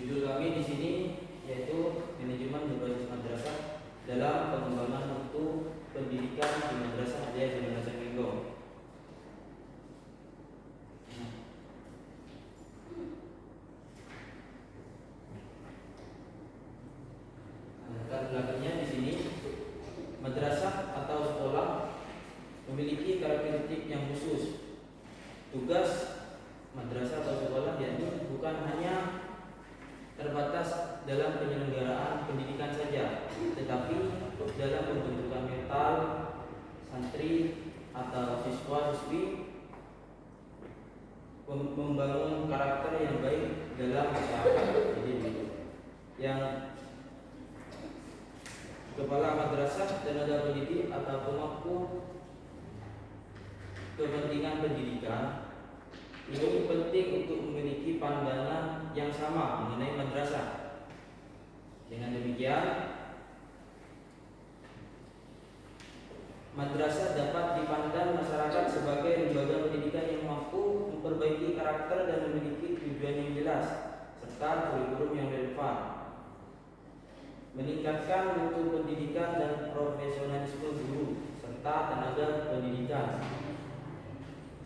Judul kami di sini yaitu manajemen berbasis madrasah dalam pengembangan mutu pendidikan di Madrasah Aliyah Zainal Hasan Menggo. Latar belakangnya di sini, madrasah atau sekolah memiliki karakteristik yang khusus. Tugas madrasah atau sekolah yakni bukan hanya terbatas dalam penyelenggaraan pendidikan saja, tetapi dalam pembentukan mental santri atau siswa-siswi, membangun karakter yang baik dalam masyarakat. Jadi yang kepala madrasah, tenaga pendidik atau pemangku kepentingan pendidikan ini penting untuk memiliki pandangan yang sama mengenai madrasah. Dengan demikian, madrasah dapat dipandang masyarakat sebagai lembaga pendidikan yang mampu memperbaiki karakter dan memiliki tujuan yang jelas serta kurikulum yang relevan, meningkatkan mutu pendidikan dan profesionalisme guru serta tenaga pendidikan.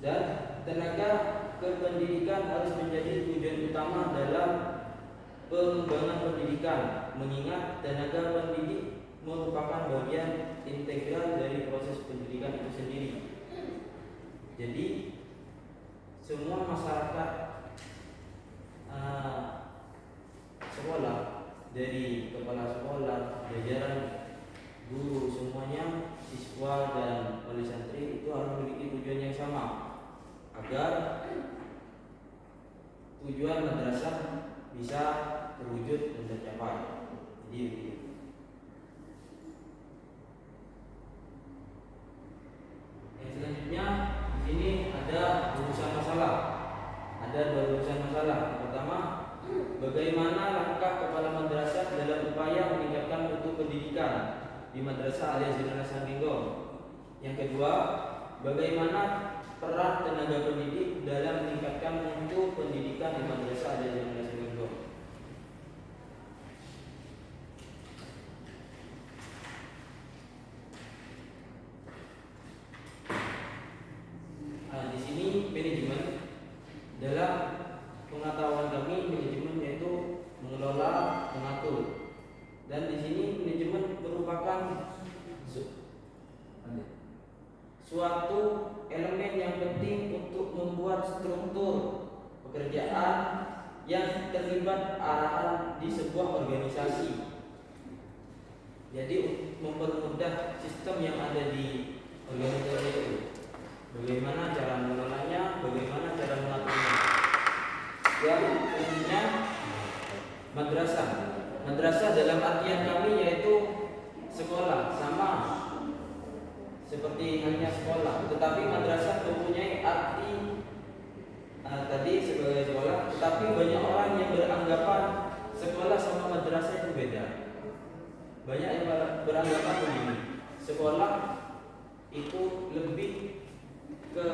Dan tenaga kependidikan harus menjadi tujuan utama dalam pengembangan pendidikan, mengingat tenaga pendidik merupakan bagian integral dari proses pendidikan itu sendiri. Jadi semua masyarakat sekolah, dari kepala sekolah, jajaran guru, semuanya, siswa dan wali santri itu harus memiliki tujuan yang sama agar tujuan madrasah bisa terwujud dan tercapai. Jadi yang selanjutnya di sini ada urusan masalah. Ada dua urusan masalah. Yang pertama, bagaimana langkah kepala madrasah dalam upaya meningkatkan mutu pendidikan di Madrasah Aliyah Zainal Hasan Menggo. Yang kedua, bagaimana peran tenaga pendidik dalam meningkatkan mutu pendidikan di Madrasah Aliyah Zainal Hasan Menggo. Di sini manajemen, dalam pengetahuan kami, manajemen yaitu mengelola, mengatur. Dan di sini manajemen merupakan suatu elemen yang penting untuk membuat struktur pekerjaan yang terlibat arahan di sebuah organisasi. Jadi mempermudah sistem yang ada di organisasi itu. Bagaimana cara mengelolanya, bagaimana cara mengaturnya. Yang intinya madrasah. Madrasah dalam artian kami yaitu sekolah, sama seperti halnya sekolah, tetapi madrasah mempunyai arti tadi sebagai sekolah, tetapi banyak orang yang beranggapan sekolah sama madrasah itu beda. Banyak yang beranggapan begini, sekolah itu lebih ke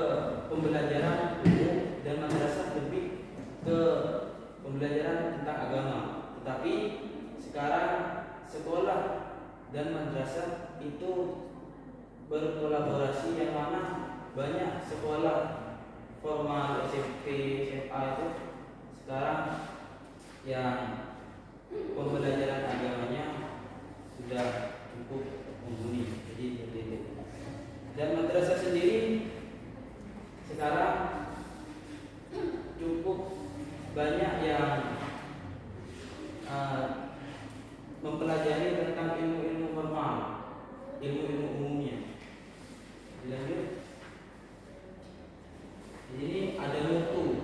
pembelajaran umum dan madrasah lebih ke pembelajaran tentang agama. Tetapi sekarang sekolah dan madrasah itu berkolaborasi, yang mana banyak sekolah formal SMP, SMA itu sekarang yang pembelajaran agamanya sudah cukup mumpuni. Jadi seperti itu. Dan madrasah sendiri sekarang cukup banyak yang mempelajari tentang ilmu-ilmu formal, ilmu-ilmu umumnya. Dilanjut. Di sini ada mutu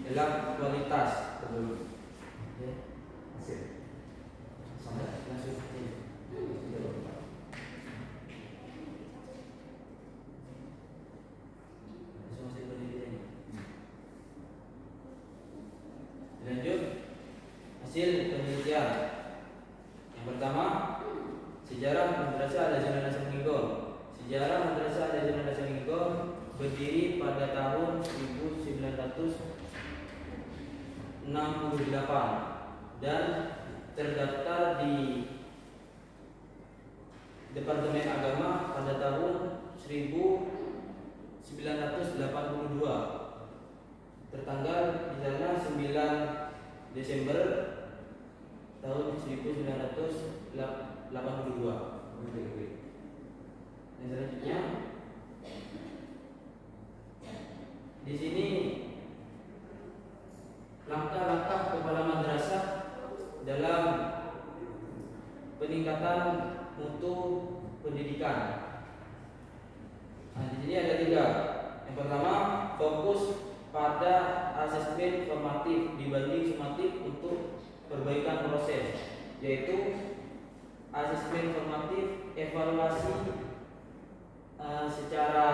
dalam kualitas. Dilanjut, hasil penelitian. Yang pertama, sejarah Madrasah Aliyah Zainal Hasan Menggo. Sejarah Madrasah Aliyah Zainal Hasan Menggo berdiri pada tahun 1900 dan terdaftar di Departemen Agama pada tahun 1982, tertanggal di sana 9 Desember tahun 1982. Dan selanjutnya di sini langkah-langkah kepala madrasah dalam peningkatan mutu pendidikan. Nah, di sini ada 3. Yang pertama, fokus pada asesmen formatif dibanding sumatif untuk perbaikan proses, yaitu asesmen formatif evaluasi secara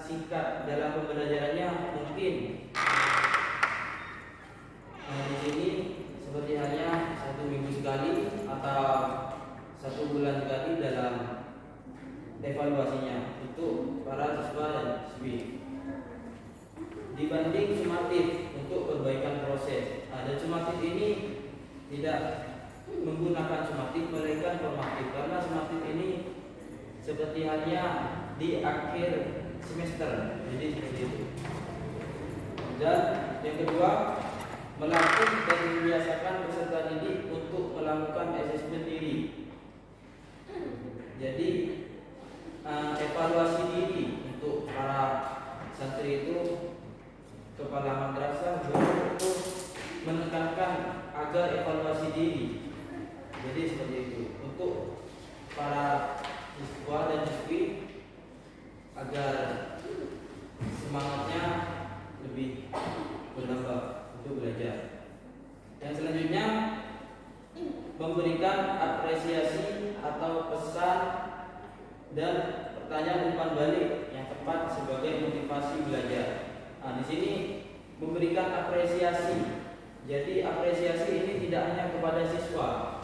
singkat dalam pembelajarannya mungkin di sini seperti hanya 1 minggu sekali atau 1 bulan sekali dalam evaluasinya untuk para siswa dan siswi, dibanding sumatif untuk perbaikan proses. Dan sumatif ini tidak menggunakan sumatif melainkan formatif, karena sumatif ini seperti hanya di akhir semester, jadi seperti itu. Dan yang kedua, melatih dan membiasakan peserta didik untuk melakukan asesmen diri. Jadi evaluasi diri untuk para santri itu, kepala madrasah untuk menekankan agar evaluasi diri. Jadi seperti itu untuk para siswa dan siswi agar semangatnya lebih bertambah untuk belajar. Yang selanjutnya, memberikan apresiasi atau pesan dan pertanyaan umpan balik yang tepat sebagai motivasi belajar. Nah, di sini memberikan apresiasi. Jadi apresiasi ini tidak hanya kepada siswa,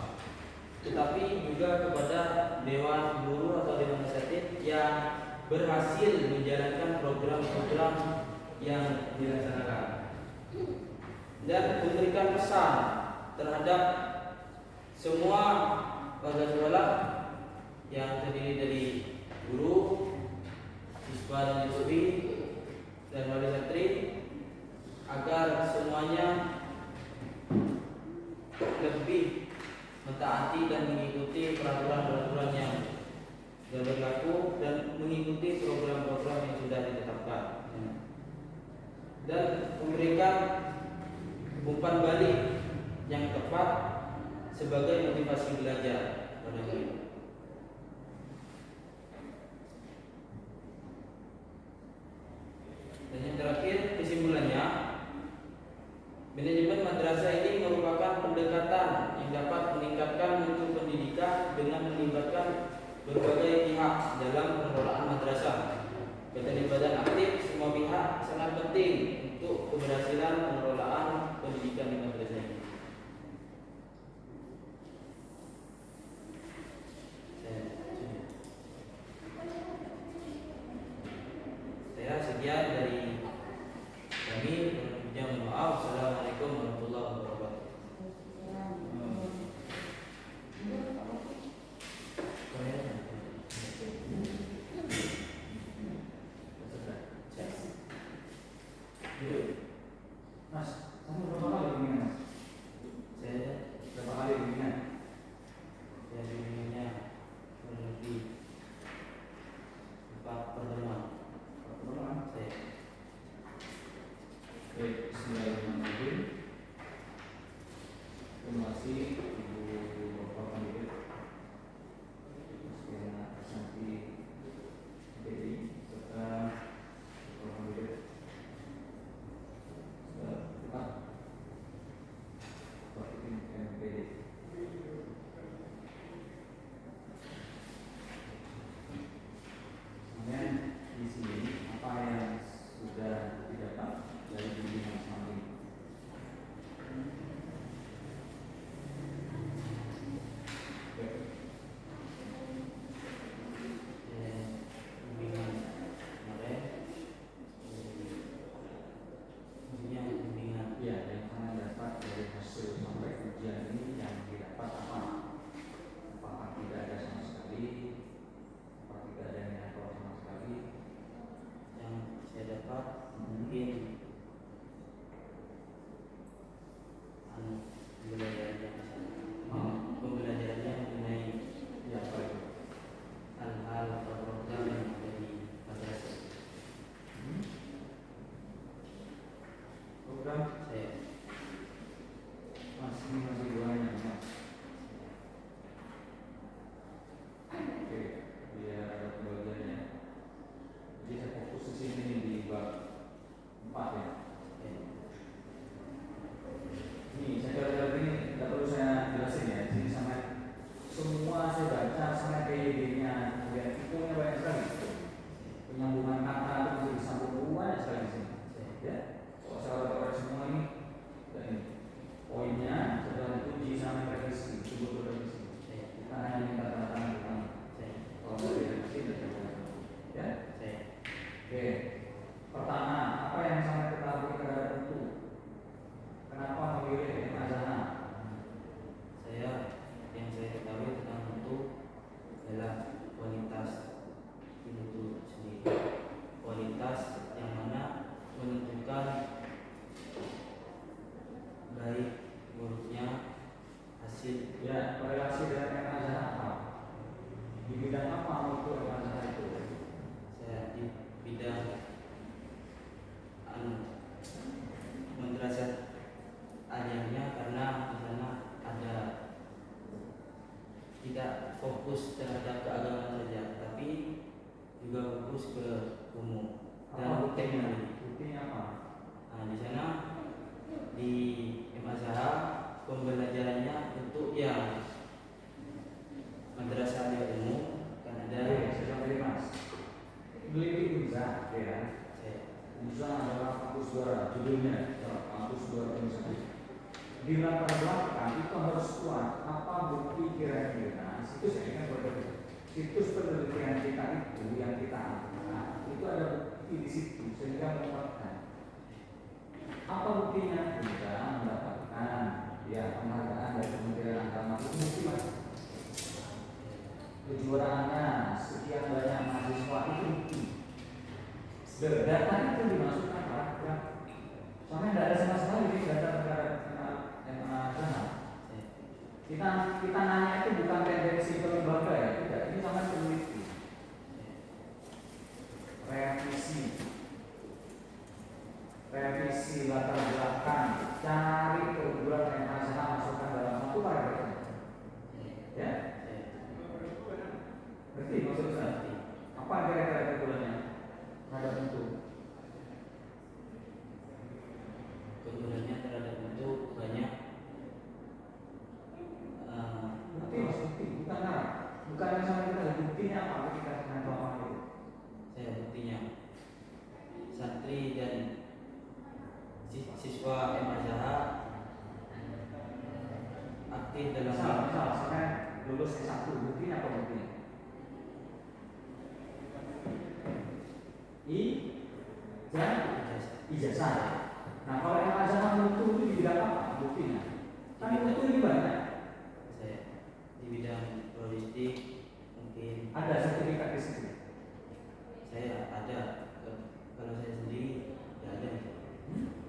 tetapi juga kepada dewan guru atau dewan asatidz yang berhasil menjalankan program-program yang dilaksanakan, dan memberikan pesan terhadap semua warga sekolah yang terdiri dari guru, siswa dan siswi, dan wali santri, agar semuanya lebih mentaati dan mengikuti peraturan-peraturan yang berlaku dan mengikuti program-program yang sudah ditetapkan, dan memberikan umpan balik yang tepat sebagai motivasi belajar pada mereka. Dan yang terakhir, kesimpulannya, manajemen madrasah ini merupakan pendekatan yang dapat meningkatkan mutu pendidikan dengan melibatkan berbagai pihak dalam pengelolaan madrasah. Keterlibatan aktif semua pihak sangat penting untuk keberhasilan pengelolaan pendidikan di madrasah ini. Saya sekian dari kami. Mohon maaf. Assalamualaikum warahmatullahi wabarakatuh. Mas mungkin pembelajarannya mengenai Ya, apa itu? hal-hal atau program yang ada di madrasah. Program Saya masih banyak mas. Oke, biar ada pembagiannya. Jadi saya fokus di sini di bab 4 ya. Ini saya coba ini tidak perlu saya jelasin ya. Di sini sampai semua saya baca sampai DD-nya, kemudian hitungnya banyak sekali. Penyambungan kata itu bisa disambung banyak sekali di sini. Ya, kalau saya orang semua ini, dan ini poinnya sudah diuji sama revisi, sebut revisi. Kita hanya minta tanda tangan di sana. Kalau dari revisi sudah ya. Oke. Pertama, apa yang sangat ketahui terhadap itu? Kenapa memilih azana? yang saya ketahui tentang itu adalah kualitas itu sendiri, kualitas yang mana menentukan baik buruknya hasil. Ya, korelasi dengan azana apa? Di bidang apa untuk azana itu? Saya di bidang madrasah aliyahnya, karena di sana ada tidak fokus terhadap keagamaan saja, tapi juga fokus ke umum dan teknologi. Buktinya apa? Nah, di sana di Azhar pembelajarannya untuk yang madrasah aliyah umum kan ada. Saya beri mas. Meliti Unza, ya. Unza adalah kampus suara, judulnya kampus suara Indonesia. Di latar belakang itu harus kuat. Apa bukti kira-kira? Situs ini kan berbeda. Situs penelitian kita itu yang kita angkat itu ada bukti di situ sehingga menguatkan. Apa buktinya? Kita mendapatkan ya penghargaan dari Kementerian Agama itu bukti mas. Kejuaraannya sekian banyak mahasiswa itu bukti. Data itu dimasukkan paragraf. Soalnya tidak ada sama sekali di data kita nanya itu bukan tendensi lembaga ya, tidak. Ini sama peneliti. Revisi latar belakang, cari keunggulan yang masalah masukkan dalam satu paragraf. Ya, berarti maksud saya apa kira-kira keunggulannya? Ada bentuk. Keunggulannya terhadap itu banyak. Bukti, bukan narap. Bukan yang sama kita, buktinya apa ketika dengan kelapa itu? Saya buktinya santri dan siswa Azhar aktif dalam misal saya lulus S1, buktinya apa buktinya? Ijazah. Nah kalau yang Azhar mutu itu di bidang apa buktinya? Kan mutu lebih banyak. Saya di bidang logistik mungkin ada sertifikat di situ. Saya ada. Kalau saya sendiri tidak ada.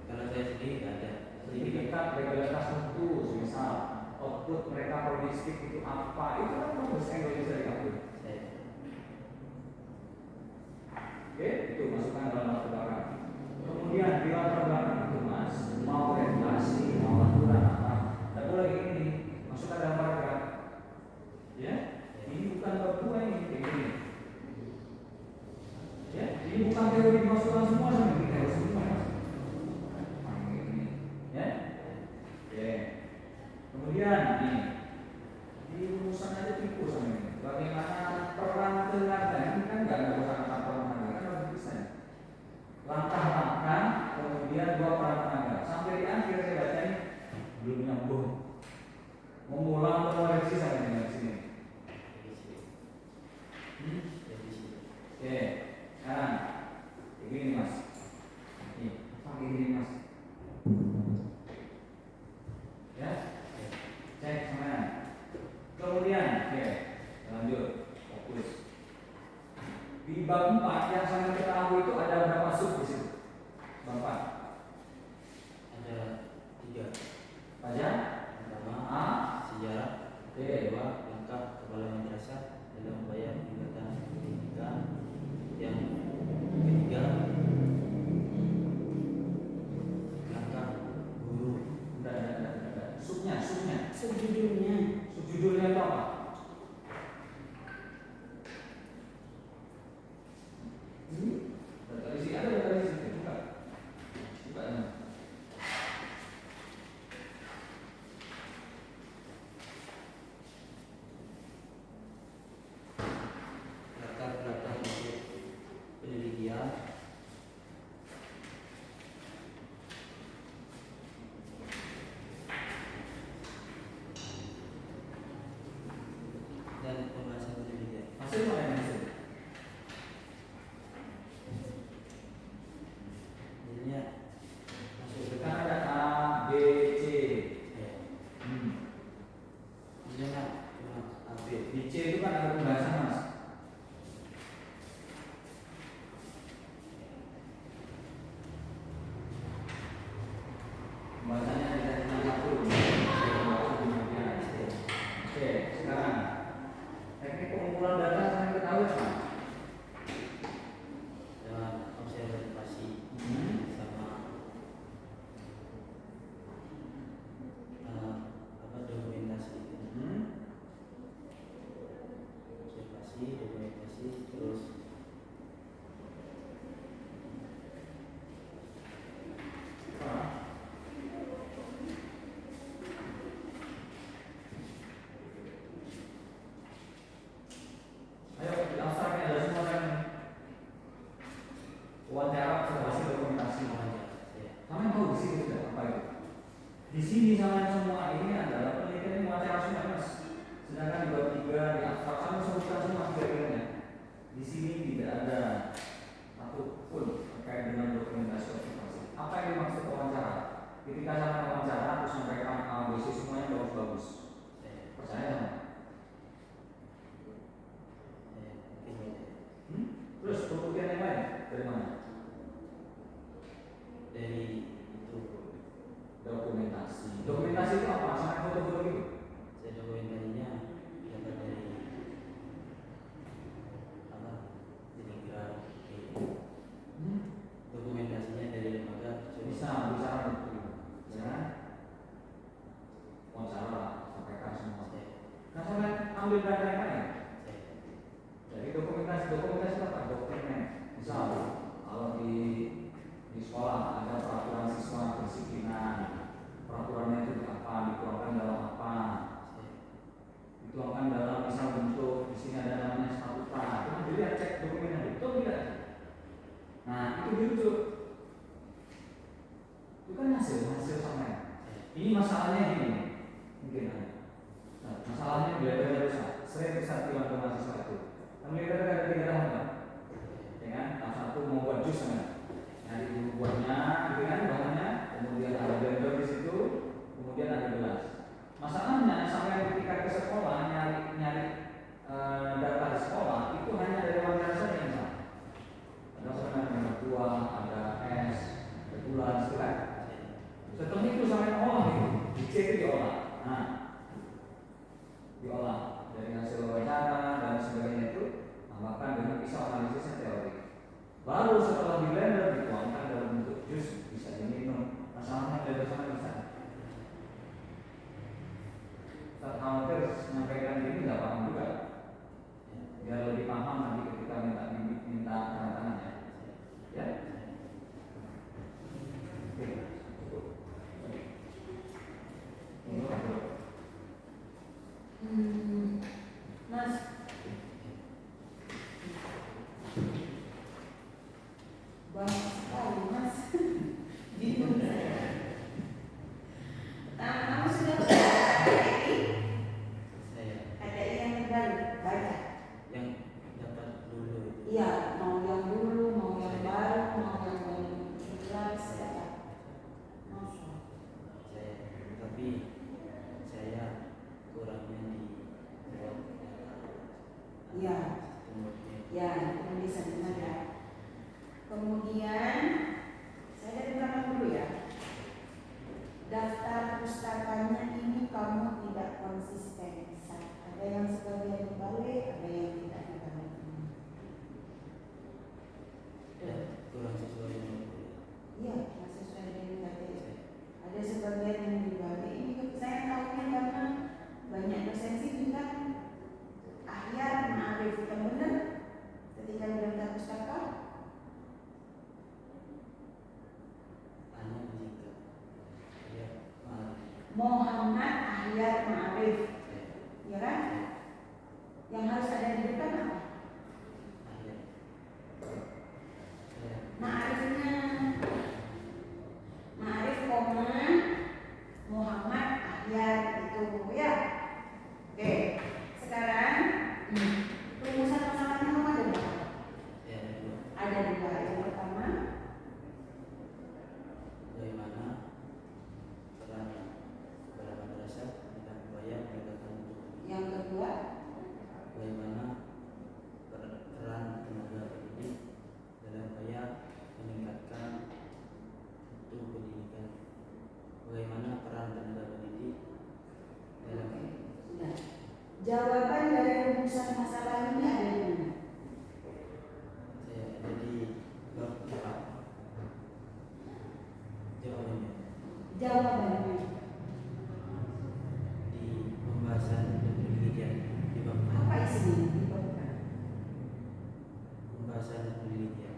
Kalau saya sendiri tidak ada Sertifikat legalitas mutu, misal output mereka logistik itu apa? Itu kan bagus yang bisa diakui. Oke, itu masukkan dalam latar belakang. Kemudian di latar belakang itu mas mau regulasi, mau aturan apa? Tidak boleh ini masukkan dalam paragraf. Ya, ini bukan bab 2 ini. Ya, ini bukan teori dimasukkan semua sama kita harus semua mas. Ya, ya. Kemudian ini rumusan aja tipu sama ini. Bagaimana peran tenaga ini kan nggak ada peran tenaga kan harus bisa. Langkah-langkah, kemudian dua peran tenaga. Sampai di akhir saya baca ini belum nyambung. Mengulang mengoreksi sama dengan sini. Oke, sekarang begini mas. Ini pakai ini mas. Ya, cek sama. Kemudian, oke, lanjut, fokus. Di bab 4 yang saya ketahui itu ada berapa sub di situ? Bapak. Ada 3. Pajak. Pertama, A. sejarah. Oke. Kedua, lengkap kepala madrasah dalam membayar kegiatan pendidikan. Yang ketiga, langkah guru. Enggak. Subnya. Sejujurnya. Subjudulnya itu apa? Dari sini ada dari sini. Buka. Ya. Latar belakang untuk penelitian. Dan pembahasan penelitian. Hasil mana yang hasil? Jadinya masuk ke Kan ada A, B, C. ya. Hmm. Jadinya cuma update. Di C itu kan ada pembahasan mas. Pembahasannya ada tentang satu. Oke, sekarang teknik pengumpulan data sampai ketahui apa? Dengan observasi sama apa dokumentasi. Observasi, dokumentasi, terus Ayo, di abstraknya ada semua kan? Wawancara, observasi, dokumentasi. ya. Kalian tahu di sini sudah apa itu? Di sini sama semua ini adalah penelitian wawancara semua mas. Sedangkan di bab 3 di abstrak sama sebutkan semua sebagainya. Di sini tidak ada satupun terkait dengan dokumentasi observasi. Apa yang dimaksud wawancara? Ketika saya wawancara, aku sampaikan A, B, C semuanya bagus-bagus. Percaya sama? Terus pembuktian yang lain dari mana? Dari itu Dokumentasi. Dokumentasi itu apa? Sampai foto-foto gitu? saya dokumentasinya dapat dari apa telegram gitu. Dokumentasinya dari lembaga Bisa bicara itu, ya. Wawancara, sampaikan semua. Nah, sampai ambil data yang lain. Jadi dokumentasi apa? Dokumen. Misal, kalau kurang sesuai dengan kuliah. Iya, nggak sesuai dengan tadi. Ada sebagian yang dibalik ini saya tahunya karena banyak dosen sih bilang ahyar ma'arif, yang benar ketika di dalam pustaka Hanya jika ya maaf. Muhammad ahyar ma'arif, Ya. ya kan? Yang harus ada di depan apa? Ahyar. Ya. Ma'arifnya ma'arif koma Muhammad ahyar itu ya. Oke, sekarang rumusan masalahnya ada berapa? Ya, ada dua. Ada dua. Yang pertama, Bagaimana peran kepala madrasah dalam upaya menegakkan hukum? yang kedua, Bagaimana peran tenaga pendidik dalam upaya meningkatkan mutu pendidikan? Bagaimana peran tenaga pendidik dalam sudah. Jawaban dari rumusan masalah ini ada di mana? saya ada di bab 4. Jawabannya Jawabannya di pembahasan penelitian di bab 4. apa isinya? Dibuatkan. Pembahasan penelitian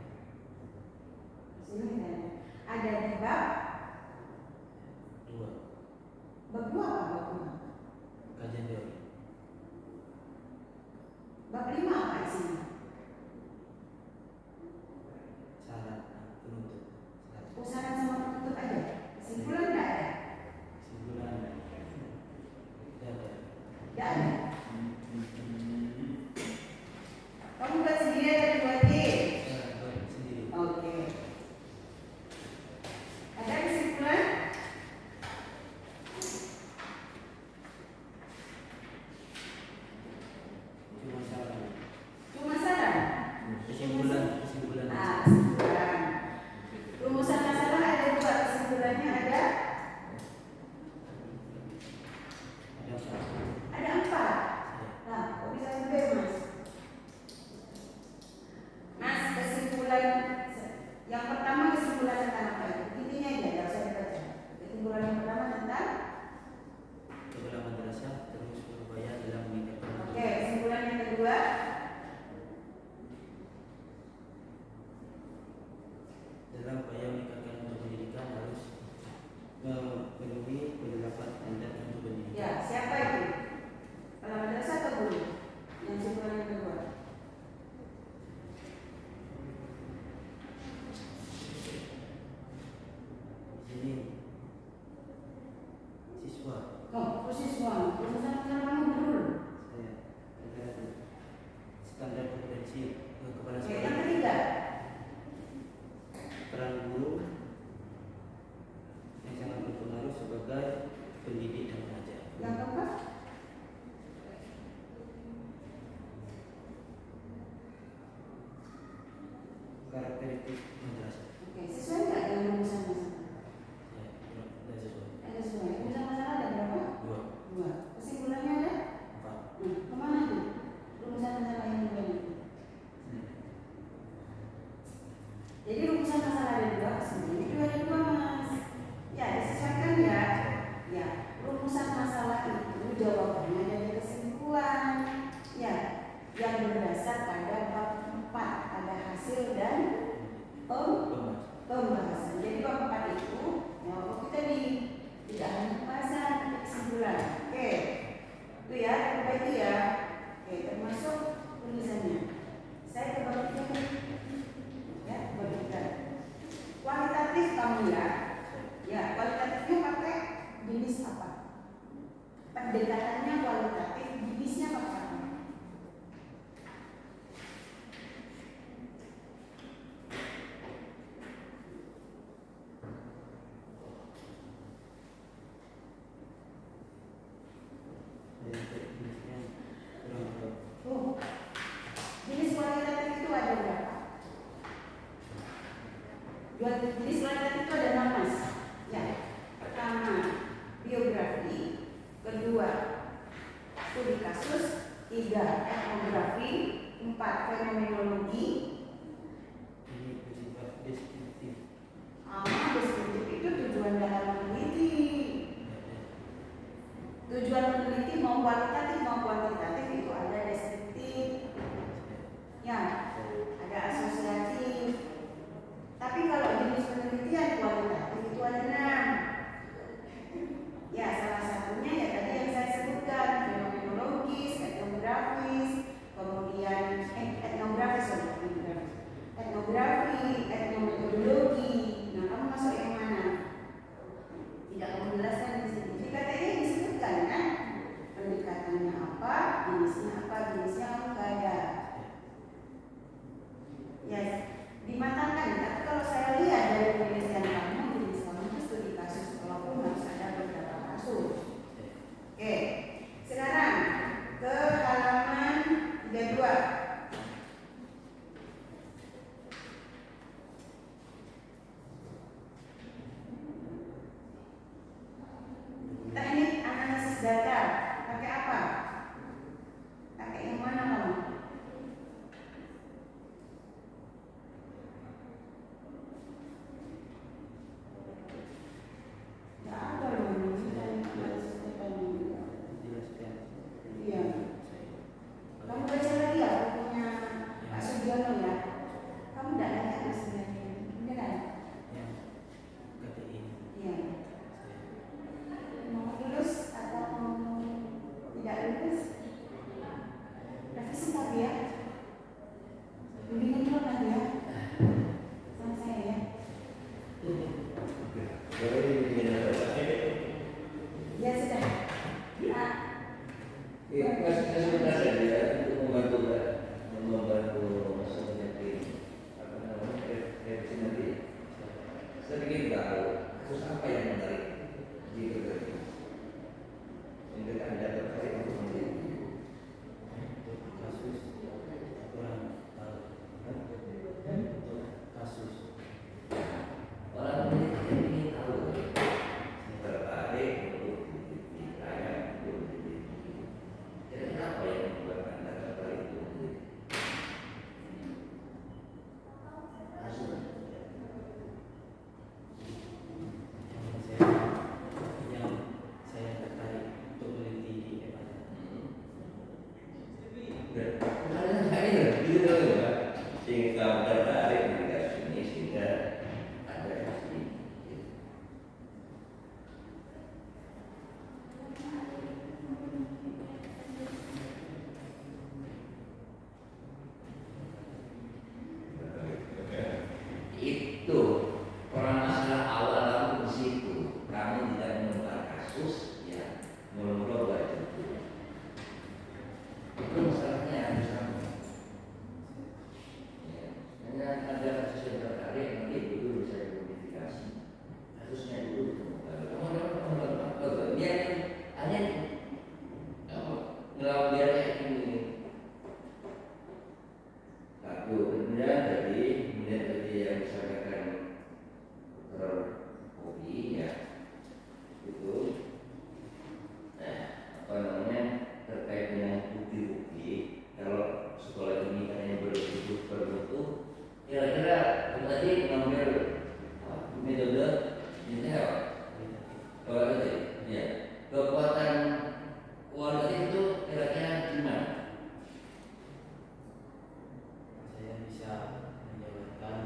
Sini ada di bab 2. bab dua apa bab dua? Kajian teori. Bab lima apa isinya? Syarat penuntut. Syarat. Usahakan sama penutup aja. Kesimpulan tidak ada. Kesimpulan tidak ada. Tidak ada. Kamu buat sendiri atau dibuatin? Saya buat sendiri. Oke. Ada kesimpulan? Cuma saran. Cuma saran. Kesimpulan. Kesimpulan. Rumusan masalah ada dua. Kesimpulannya ada Ada syarat. ada empat. Nah, kok bisa sampai mas? Mas, kesimpulan yang pertama kesimpulan tentang apa itu? Intinya aja, tidak usah dibaca. Kesimpulan yang pertama tentang Kepala madrasah terus berupaya dalam meningkatkan mutu. oke, kesimpulan yang kedua Dalam upaya meningkatkan mutu pendidikan harus memenuhi beberapa standar mutu pendidikan. ya, siapa itu? Kepala madrasah atau guru? Yang kesimpulan yang kedua. Di sini siswa Oh, siswa. Rumusan masalah kamu dulu. saya ada standar kompetensi kepala Oke, yang sekolah. ketiga. Peran guru yang sangat berpengaruh sebagai pendidik dan pengajar. Yang keempat. Karakteristik madrasah. Oke, sesuai nggak dengan rumusan masalah? Ya, tidak sesuai. Ada sesuai. Rumusan masalah ada berapa? 2, Dua. Kesimpulannya ada? 4. Kemana tuh? Rumusan masalah yang dua itu. Jadi rumusan masalah ada dua, kesimpulannya juga ada dua mas. Ya, disesuaikan ya. Ya, rumusan masalah itu jawabannya dari kesimpulan. Ya, yang berdasar pada bab 4 ada hasil dan pembahasan. Jadi bab 4 itu ya kita tidak hanya pembahasan, tapi kesimpulan. Oke, itu ya, itu ya. Oke, termasuk tulisannya. Saya ke bab 3 ya, bab 3. Kualitatif kamu ya. Ya, kualitatifnya pakai jenis apa? Pendekatannya kualitatif, jenisnya apa? Oh, jenis kualitatif itu ada berapa? Jenis kualitatif itu ada 6 mas. Ya, pertama biografi, kedua studi kasus, 3 etnografi, 4 fenomenologi, Ini bersifat tadi ngambil metode intel. Kalau tadi, ya kekuatan kualitatif itu kira-kira gimana? Saya bisa menjabarkan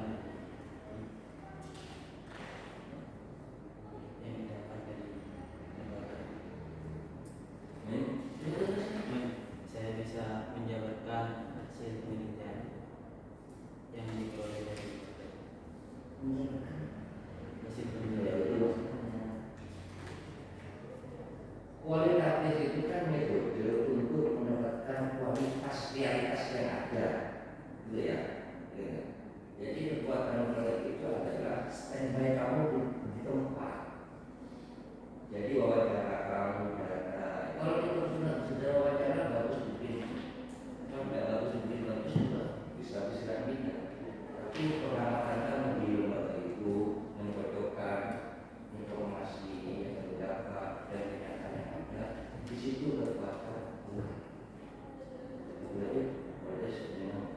yang didapat dari lembaga. Saya bisa menjabarkan hasil penelitian yang diperoleh dari hasil penelitian. Kualitatif itu kan metode untuk mendapatkan realitas yang ada, gitu ya. Jadi kekuatan kualitatif itu adalah standby kamu di tempat. Jadi wawancara kamu kalau itu sudah wawancara bagus bikin, kalau nggak bagus bisa minta. Tapi pengamatan kamu di lembaga itu mencocokkan informasi yang terdapat dan kenyataan yang ada, di situ kekuatan. Jadi pada semua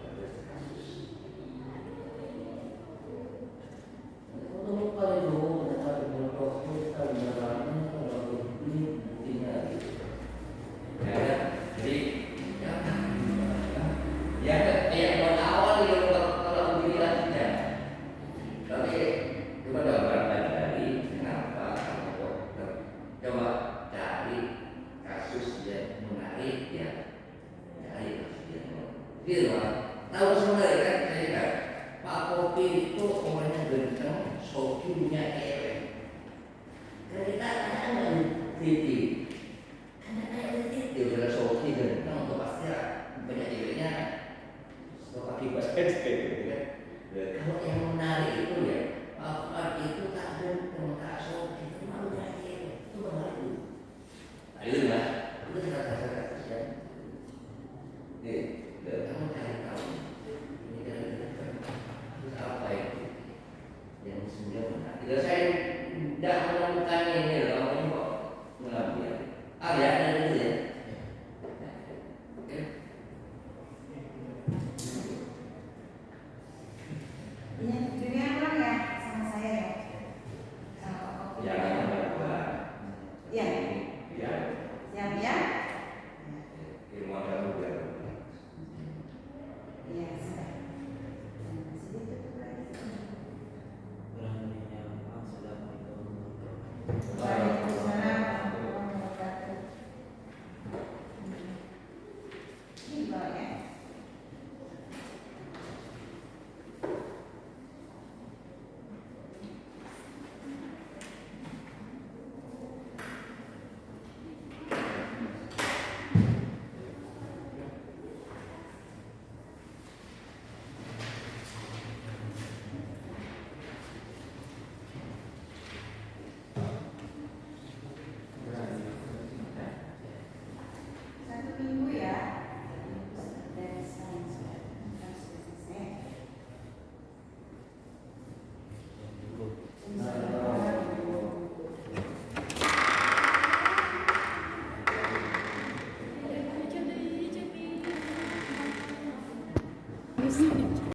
ada kasus. Untuk paling dulu kita berdoa kita menjalankan kalau ini buktinya gitu. Ya, jadi ya kayak buat awal gitu kalau begini ya. Tapi coba gambarkan dari kenapa kalau coba cari kasus yang menarik ya, cari kasus yang menarik. Tahu sebenarnya kan saya kan Pak Kopi itu orangnya ganteng, sokinya keren. Kita kan TV, karena dia udah soki ganteng, untuk pasti banyak ceweknya. Akibat gitu kan. Kalau yang